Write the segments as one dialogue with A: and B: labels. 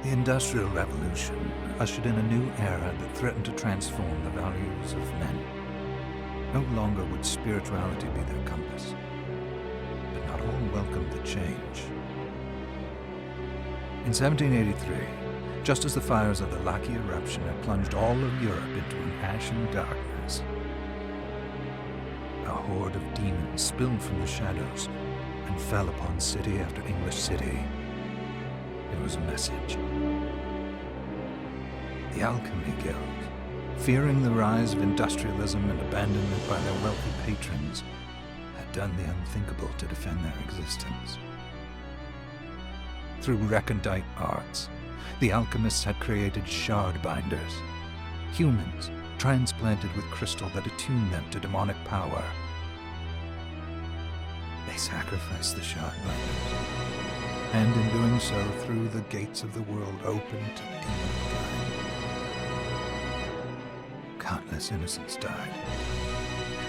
A: The Industrial Revolution ushered in a new era that threatened to transform the values of men. No longer would spirituality be their compass, but not all welcomed the change. In 1783, just as the fires of the Laki eruption had plunged all of Europe into an ashen darkness, a horde of demons spilled from the shadows and fell upon city after English city. It was a message. The Alchemy Guild, fearing the rise of industrialism and abandonment by their wealthy patrons, had done the unthinkable to defend their existence. Through recondite arts, the alchemists had created shard binders, humans transplanted with crystal that attuned them to demonic power. They sacrificed the shard binders, and in doing so threw the gates of the world open to demonkind. Countless innocents died,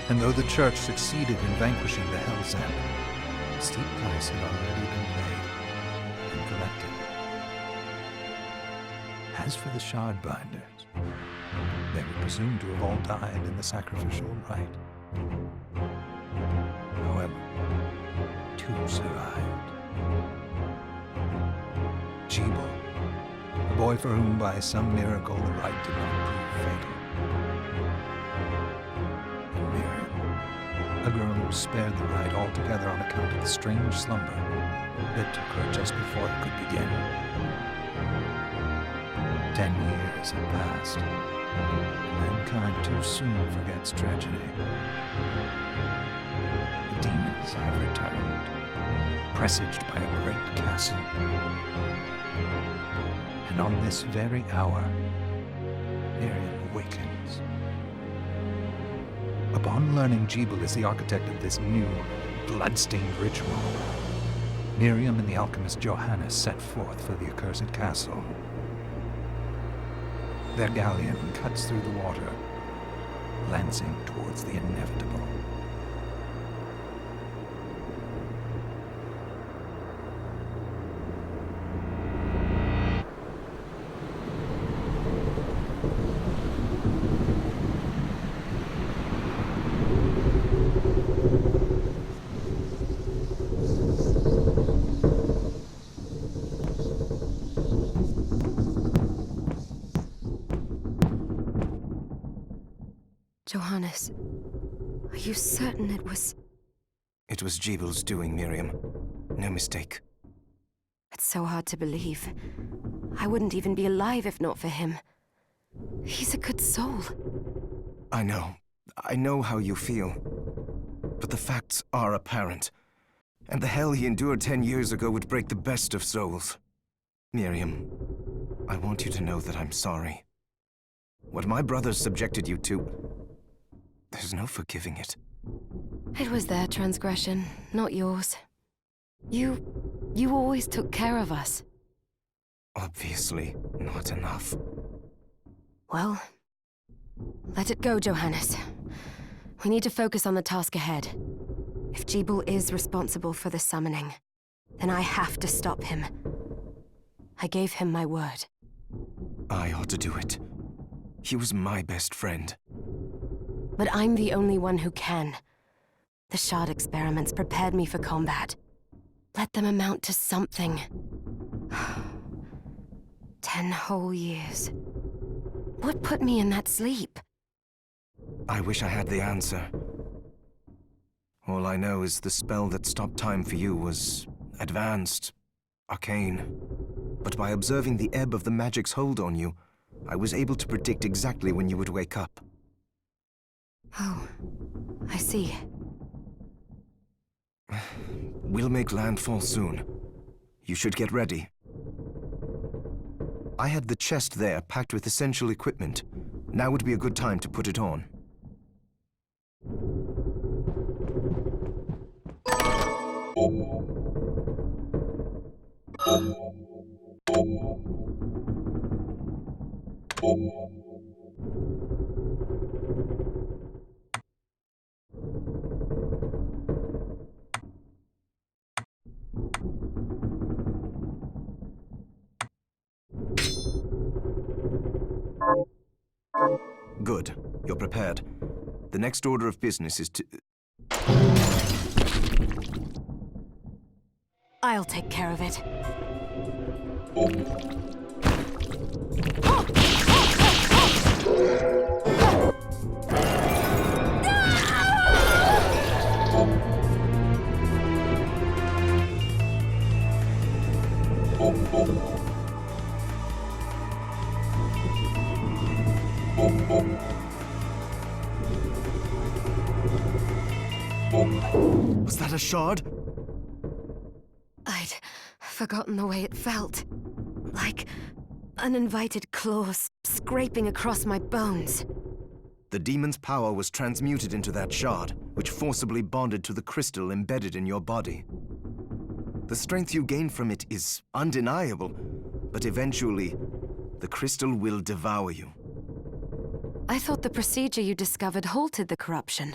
A: and though the Church succeeded in vanquishing the Hell's End, a steep price had already been paid and collected. As for the shard binders, they were presumed to have all died in the sacrificial rite. However, two survived. Jebel, a boy for whom by some miracle the rite did not prove fatal. And Miriam, a girl who was spared the rite altogether on account of the strange slumber that took her just before it could begin. 10 years had passed. Mankind too soon forgets tragedy. The demons have returned, presaged by a great castle. And on this very hour, Miriam awakens. Upon learning Jebel is the architect of this new, bloodstained ritual, Miriam and the alchemist Johannes set forth for the accursed castle. Their galleon cuts through the water, lancing towards the inevitable.
B: Johannes, are you certain it was...
C: It was Jebel's doing, Miriam. No mistake.
B: It's so hard to believe. I wouldn't even be alive if not for him. He's a good soul.
C: I know. I know how you feel. But the facts are apparent. And the hell he endured 10 years ago would break the best of souls. Miriam, I want you to know that I'm sorry. What my brothers subjected you to... There's no forgiving it.
B: It was their transgression, not yours. You always took care of us.
C: Obviously, not enough.
B: Well, let it go, Johannes. We need to focus on the task ahead. If Jebel is responsible for the summoning, then I have to stop him. I gave him my word.
C: I ought to do it. He was my best friend.
B: But I'm the only one who can. The shard experiments prepared me for combat. Let them amount to something. 10 whole years. What put me in that sleep?
C: I wish I had the answer. All I know is the spell that stopped time for you was advanced, arcane. But by observing the ebb of the magic's hold on you, I was able to predict exactly when you would wake up.
B: Oh, I see.
C: We'll make landfall soon. You should get ready. I had the chest there packed with essential equipment. Now would be a good time to put it on. Good. You're prepared. The next order of business is to...
B: I'll take care of it.
C: Was that a shard?
B: I'd forgotten the way it felt. Like uninvited claws scraping across my bones.
C: The demon's power was transmuted into that shard, which forcibly bonded to the crystal embedded in your body. The strength you gain from it is undeniable, but eventually, the crystal will devour you.
B: I thought the procedure you discovered halted the corruption.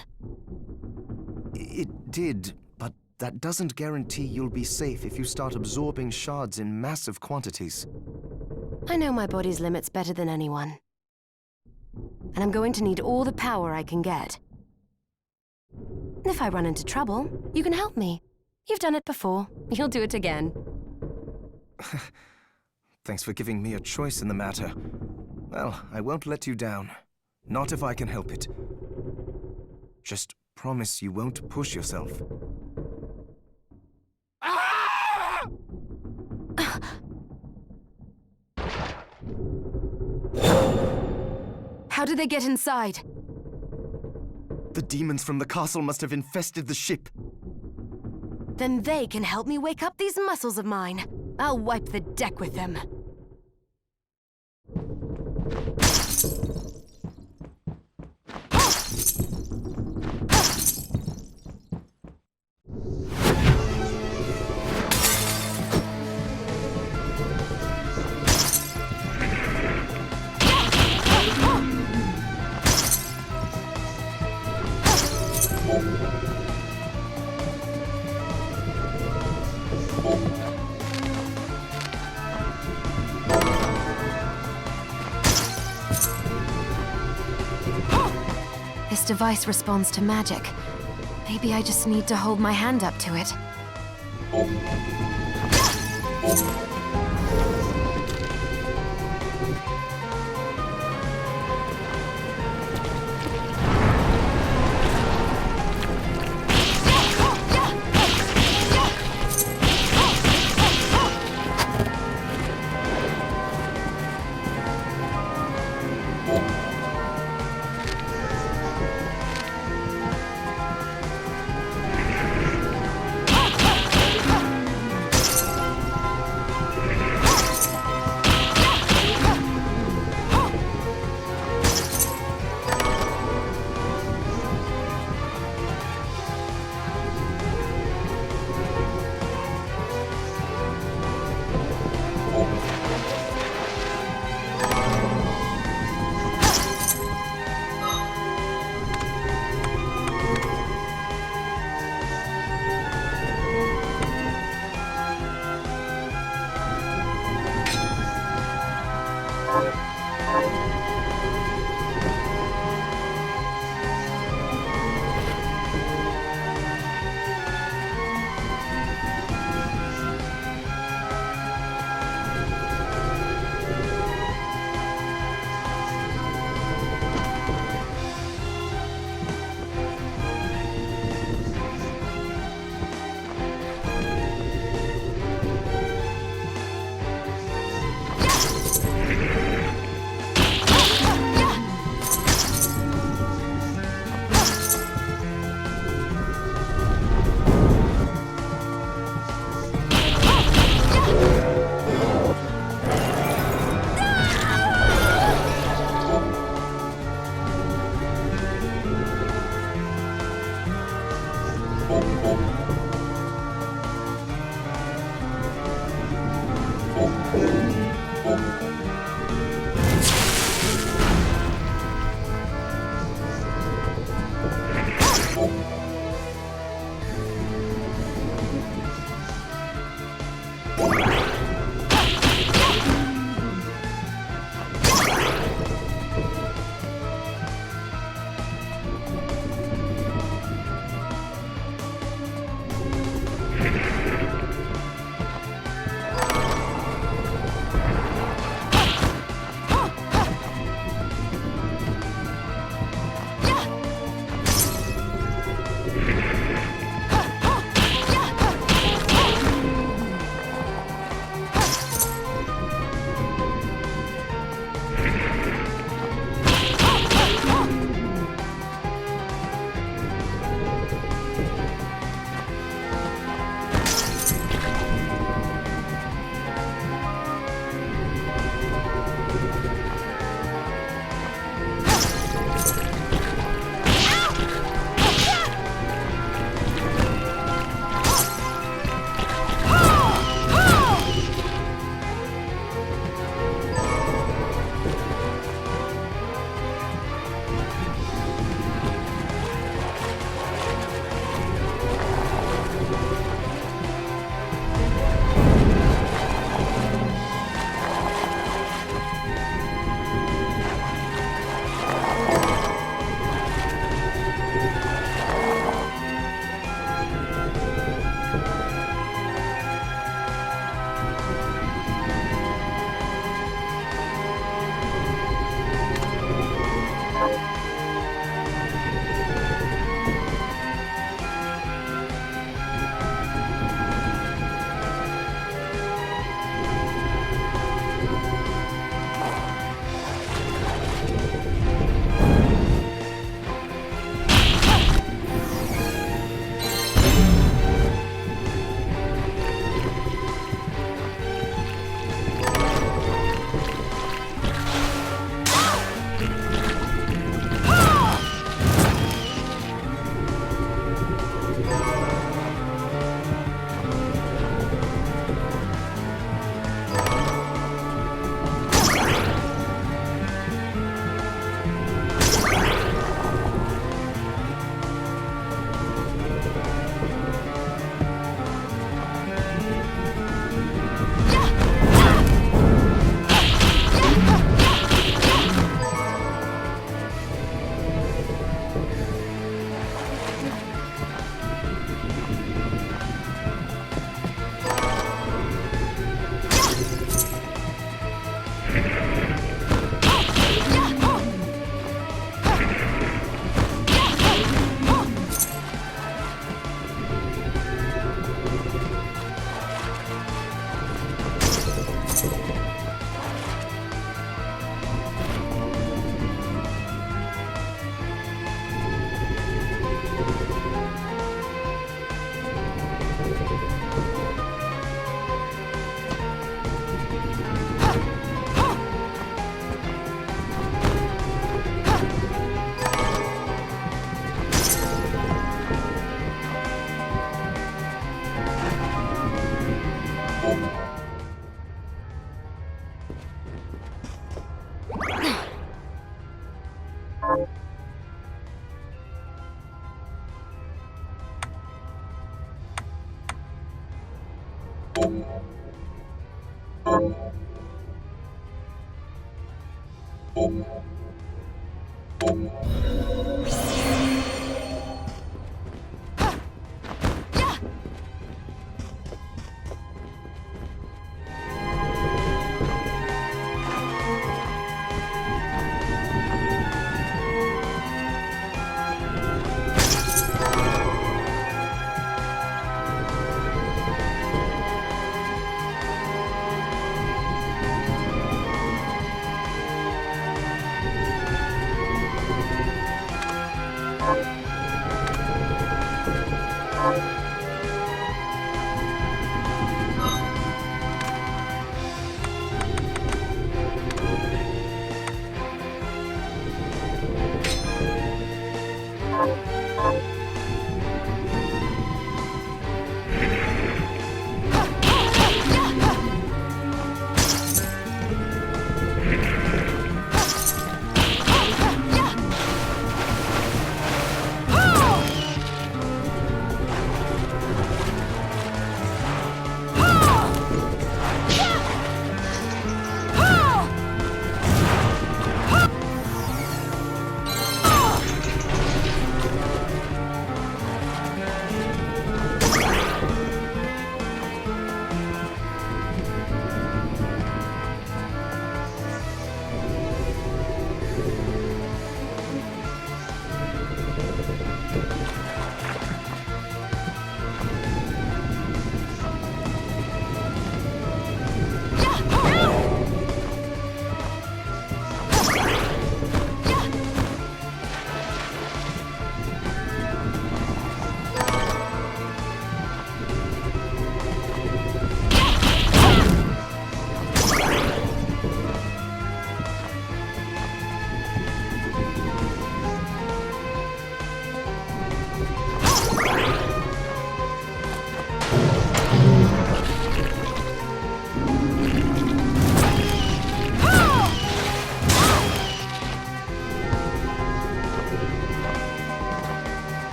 C: It did, but that doesn't guarantee you'll be safe if you start absorbing shards in massive quantities.
B: I know my body's limits better than anyone. And I'm going to need all the power I can get. If I run into trouble, you can help me. You've done it before. You'll do it again.
C: Thanks for giving me a choice in the matter. Well, I won't let you down. Not if I can help it. Just promise you won't push yourself.
B: How did they get inside?
C: The demons from the castle must have infested the ship.
B: Then they can help me wake up these muscles of mine. I'll wipe the deck with them. This device responds to magic. Maybe I just need to hold my hand up to it.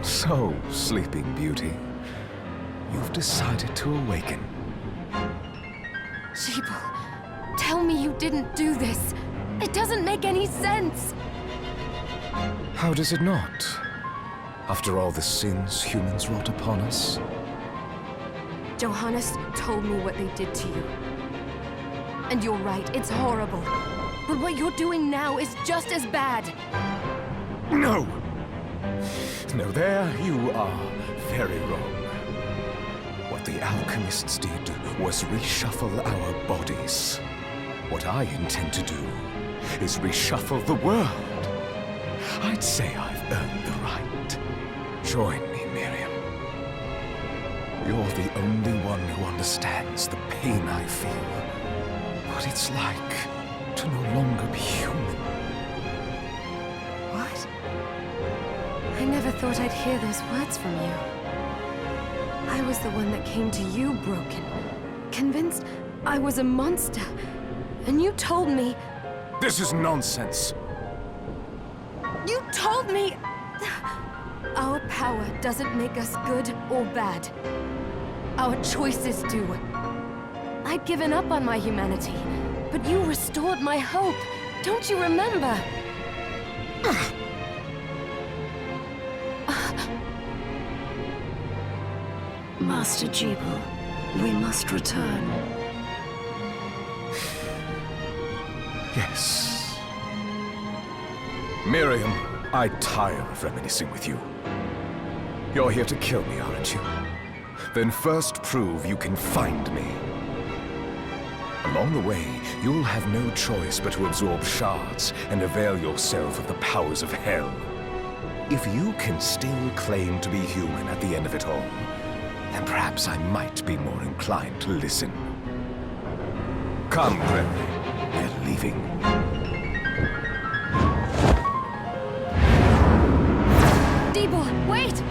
C: So, Sleeping Beauty, you've decided to awaken.
B: Jeeble, tell me you didn't do this. It doesn't make any sense.
C: How does it not? After all the sins humans wrought upon us?
B: Johannes told me what they did to you. And you're right, it's horrible. But what you're doing now is just as bad.
C: No! No, there you are very wrong. What the alchemists did was reshuffle our bodies. What I intend to do is reshuffle the world. I'd say I've earned the right. Join me, Miriam. You're the only one who understands the pain I feel. What it's like to no longer be human.
B: What? I never thought I'd hear those words from you. I was the one that came to you broken, convinced I was a monster. And you told me...
C: This is nonsense.
B: You told me... Our power doesn't make us good or bad. Our choices do. I'd given up on my humanity, but you restored my hope. Don't you remember?
D: Master Jeeble, we must return.
C: Yes. Miriam, I tire of reminiscing with you. You're here to kill me, aren't you? Then first prove you can find me. Along the way, you'll have no choice but to absorb shards and avail yourself of the powers of hell. If you can still claim to be human at the end of it all, then perhaps I might be more inclined to listen. Come, Gregory. We're leaving.
B: Jeeble, wait!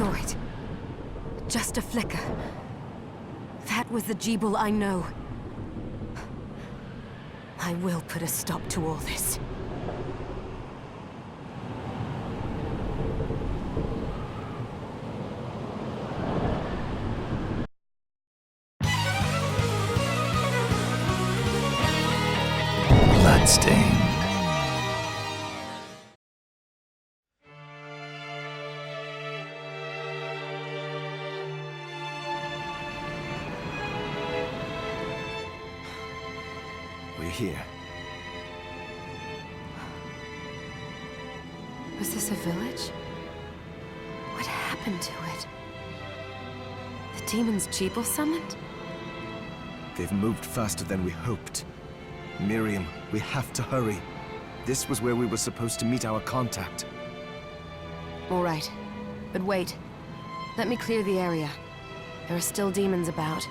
B: saw it. Just a flicker. That was the Jeeble I know. I will put a stop to all this.
A: Bloodstained.
C: We're here.
B: Was this a village? What happened to it? The demons Jeeble summoned?
C: They've moved faster than we hoped. Miriam, we have to hurry. This was where we were supposed to meet our contact.
B: All right. But wait. Let me clear the area. There are still demons about.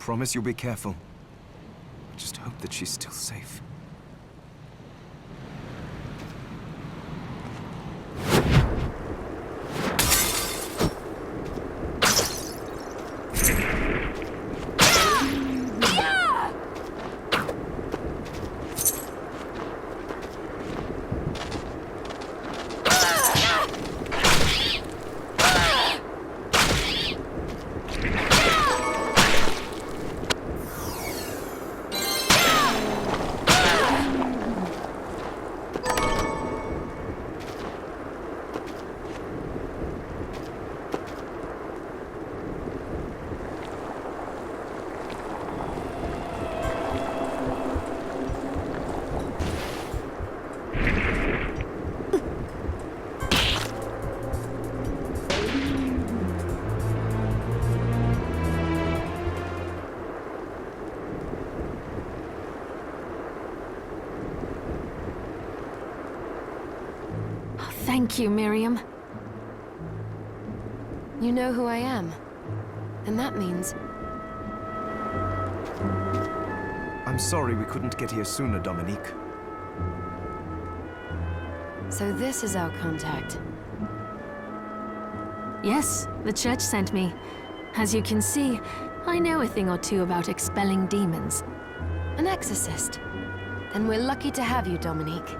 C: Promise you'll be careful. I just hope that she's still safe.
D: Thank you, Miriam.
B: You know who I am. And that means...
C: I'm sorry we couldn't get here sooner, Dominique.
B: So this is our contact.
D: Yes, the church sent me. As you can see, I know a thing or two about expelling demons.
B: An exorcist. Then we're lucky to have you, Dominique.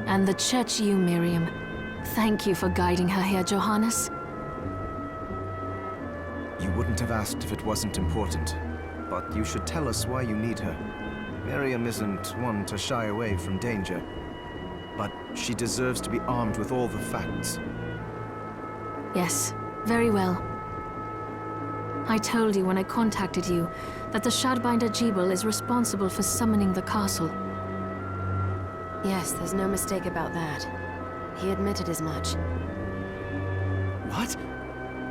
D: And the church you, Miriam. Thank you for guiding her here, Johannes.
C: You wouldn't have asked if it wasn't important, but you should tell us why you need her. Miriam isn't one to shy away from danger, but she deserves to be armed with all the facts.
D: Yes, very well. I told you when I contacted you that the Shardbinder Jebel is responsible for summoning the castle.
B: Yes, there's no mistake about that. He admitted as much.
C: What?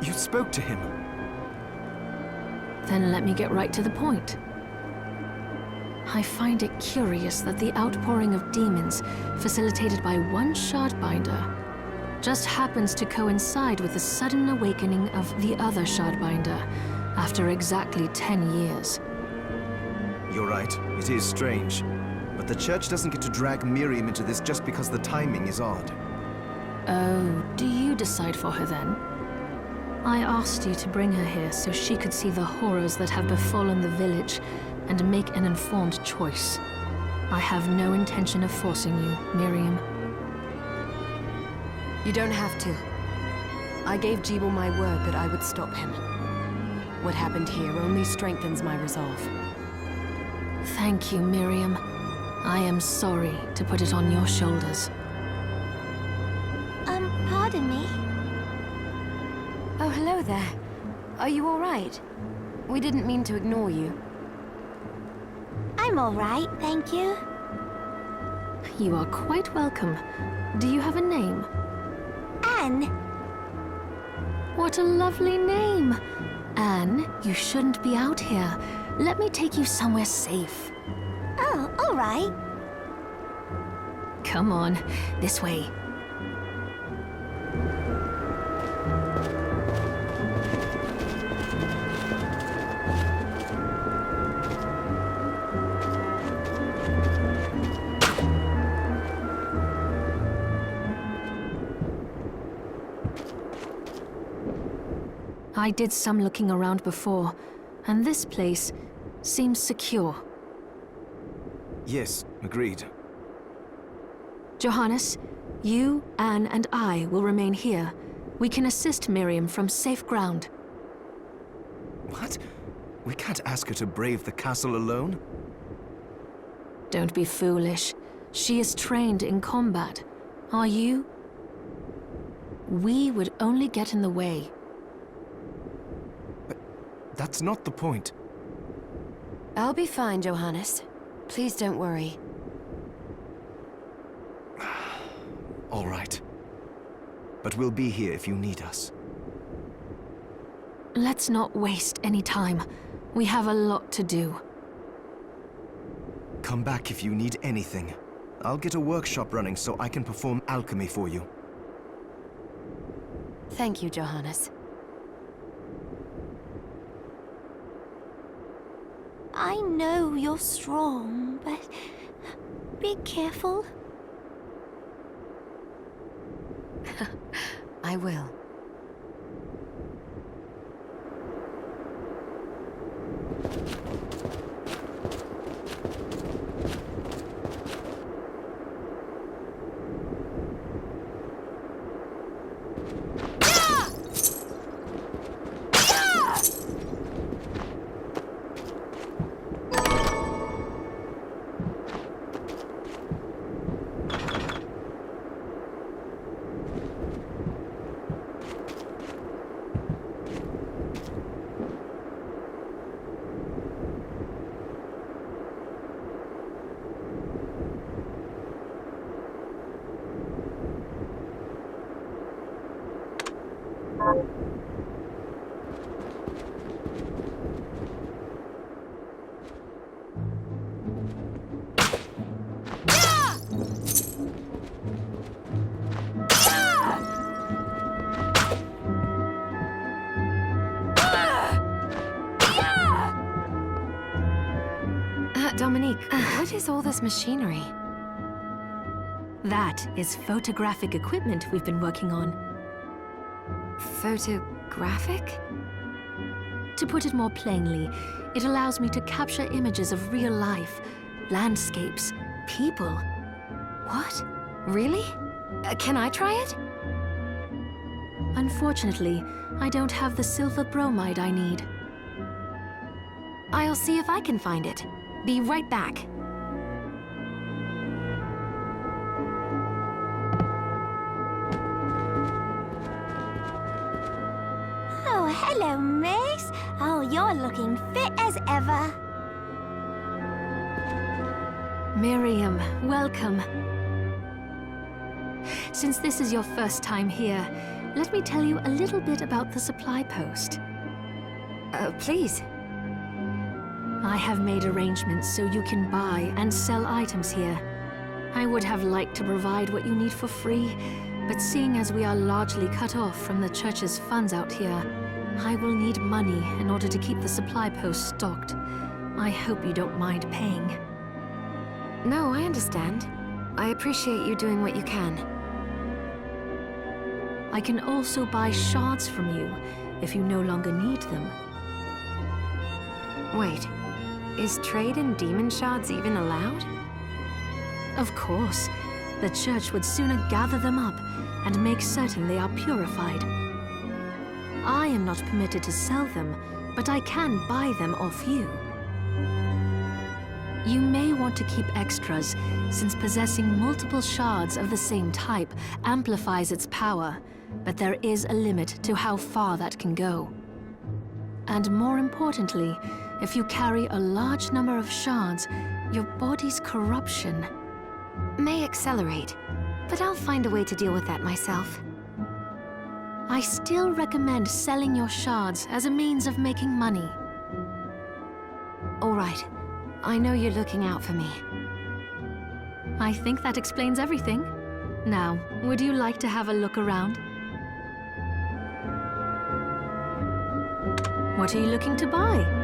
C: You spoke to him?
D: Then let me get right to the point. I find it curious that the outpouring of demons, facilitated by one Shardbinder, just happens to coincide with the sudden awakening of the other Shardbinder after exactly 10 years.
C: You're right, it is strange. But the church doesn't get to drag Miriam into this just because the timing is odd.
D: Oh, do you decide for her then? I asked you to bring her here so she could see the horrors that have befallen the village and make an informed choice. I have no intention of forcing you, Miriam.
B: You don't have to. I gave Jebel my word that I would stop him. What happened here only strengthens my resolve.
D: Thank you, Miriam. I am sorry to put it on your shoulders.
E: Pardon me?
B: Oh, hello there. Are you all right? We didn't mean to ignore you.
E: I'm all right, thank you.
D: You are quite welcome. Do you have a name?
E: Anne.
D: What a lovely name! Anne, you shouldn't be out here. Let me take you somewhere safe.
E: Oh, all right.
D: Come on, this way. I did some looking around before, and this place seems secure.
C: Yes, agreed.
D: Johannes, you, Anne, and I will remain here. We can assist Miriam from safe ground.
C: What? We can't ask her to brave the castle alone?
D: Don't be foolish. She is trained in combat. Are you? We would only get in the way.
C: That's not the point.
B: I'll be fine, Johannes. Please don't worry.
C: All right. But we'll be here if you need us.
D: Let's not waste any time. We have a lot to do.
C: Come back if you need anything. I'll get a workshop running so I can perform alchemy for you.
B: Thank you, Johannes.
E: I know you're strong, but be careful.
B: I will. Dominique, what is all this machinery?
D: That is photographic equipment we've been working on.
B: Photographic?
D: To put it more plainly, it allows me to capture images of real life, landscapes, people.
B: What? Really? Can I try it?
D: Unfortunately, I don't have the silver bromide I need.
B: I'll see if I can find it. Be right back.
E: Oh, hello, miss. Oh, you're looking fit as ever.
D: Miriam, welcome. Since this is your first time here, let me tell you a little bit about the supply post.
B: Please.
D: I have made arrangements so you can buy and sell items here. I would have liked to provide what you need for free, but seeing as we are largely cut off from the church's funds out here, I will need money in order to keep the supply post stocked. I hope you don't mind paying.
B: No, I understand. I appreciate you doing what you can.
D: I can also buy shards from you if you no longer need them.
B: Wait, is trade in demon shards even allowed?
D: Of course. The church would sooner gather them up and make certain they are purified. I am not permitted to sell them, but I can buy them off you. You may want to keep extras, since possessing multiple shards of the same type amplifies its power, but there is a limit to how far that can go. And more importantly, if you carry a large number of shards, your body's corruption...
B: May accelerate, but I'll find a way to deal with that myself.
D: I still recommend selling your shards as a means of making money.
B: All right. I know you're looking out for me.
D: I think that explains everything. Now, would you like to have a look around? What are you looking to buy?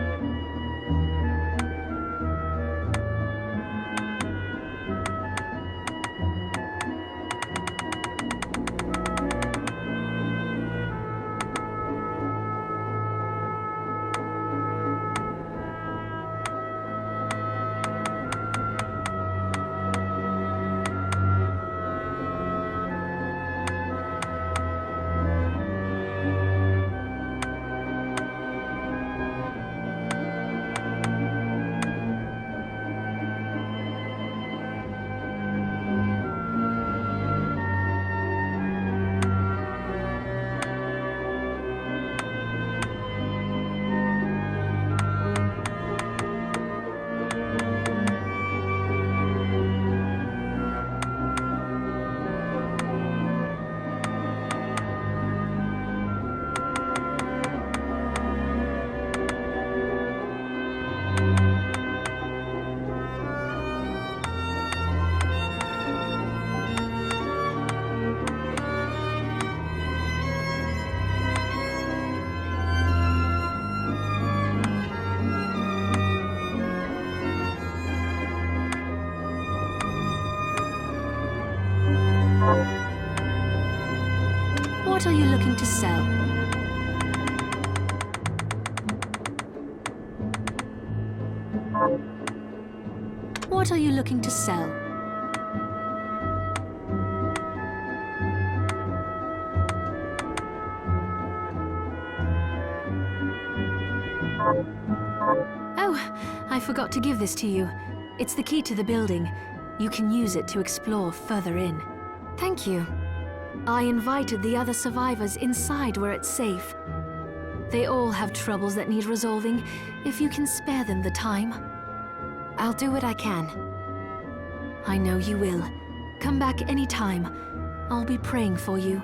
D: What are you looking to sell? What are you looking to sell? Oh, I forgot to give this to you. It's the key to the building. You can use it to explore further in.
B: Thank you.
D: I invited the other survivors inside where it's safe. They all have troubles that need resolving, if you can spare them the time.
B: I'll do what I can.
D: I know you will. Come back anytime. I'll be praying for you.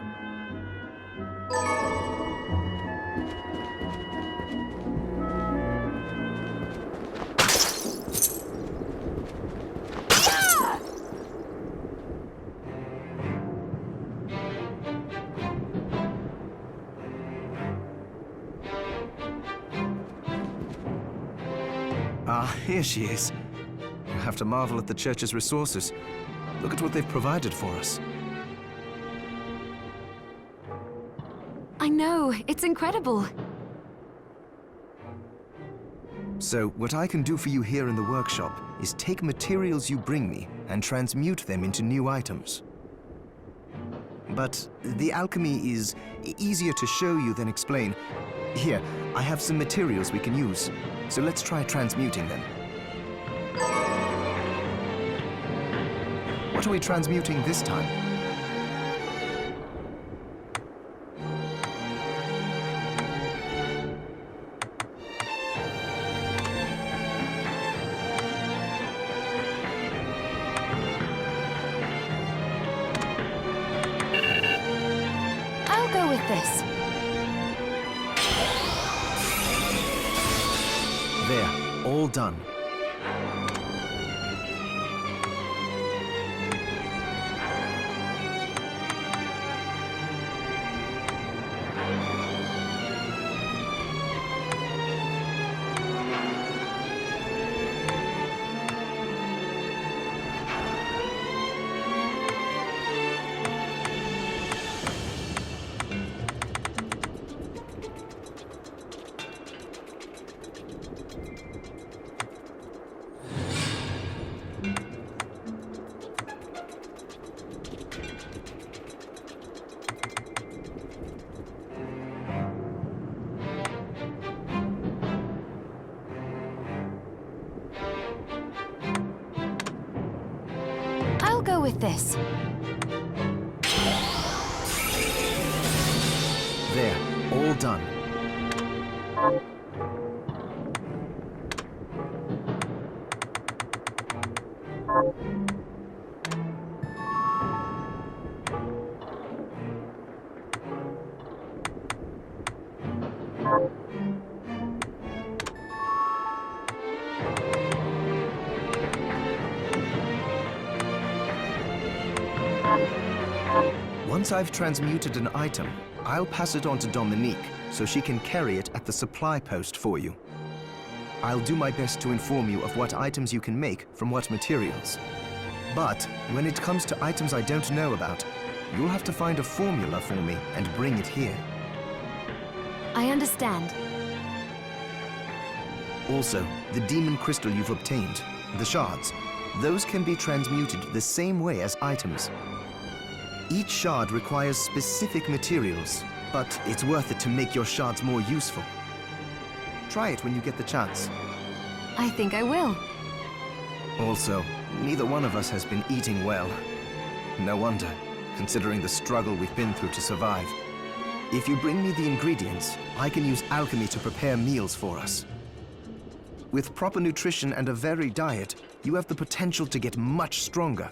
C: Ah, here she is. I have to marvel at the church's resources. Look at what they've provided for us.
B: I know, it's incredible.
C: So, what I can do for you here in the workshop is take materials you bring me and transmute them into new items. But the alchemy is easier to show you than explain. Here, I have some materials we can use, so let's try transmuting them. What are we transmuting this time?
B: I'll go with this.
C: There, all done.
B: I'll go with this.
C: There, all done. Once I've transmuted an item, I'll pass it on to Dominique so she can carry it at the supply post for you. I'll do my best to inform you of what items you can make from what materials. But when it comes to items I don't know about, you'll have to find a formula for me and bring it here.
B: I understand.
C: Also, the demon crystal you've obtained, the shards, those can be transmuted the same way as items. Each shard requires specific materials, but it's worth it to make your shards more useful. Try it when you get the chance.
B: I think I will.
C: Also, neither one of us has been eating well. No wonder, considering the struggle we've been through to survive. If you bring me the ingredients, I can use alchemy to prepare meals for us. With proper nutrition and a varied diet, you have the potential to get much stronger.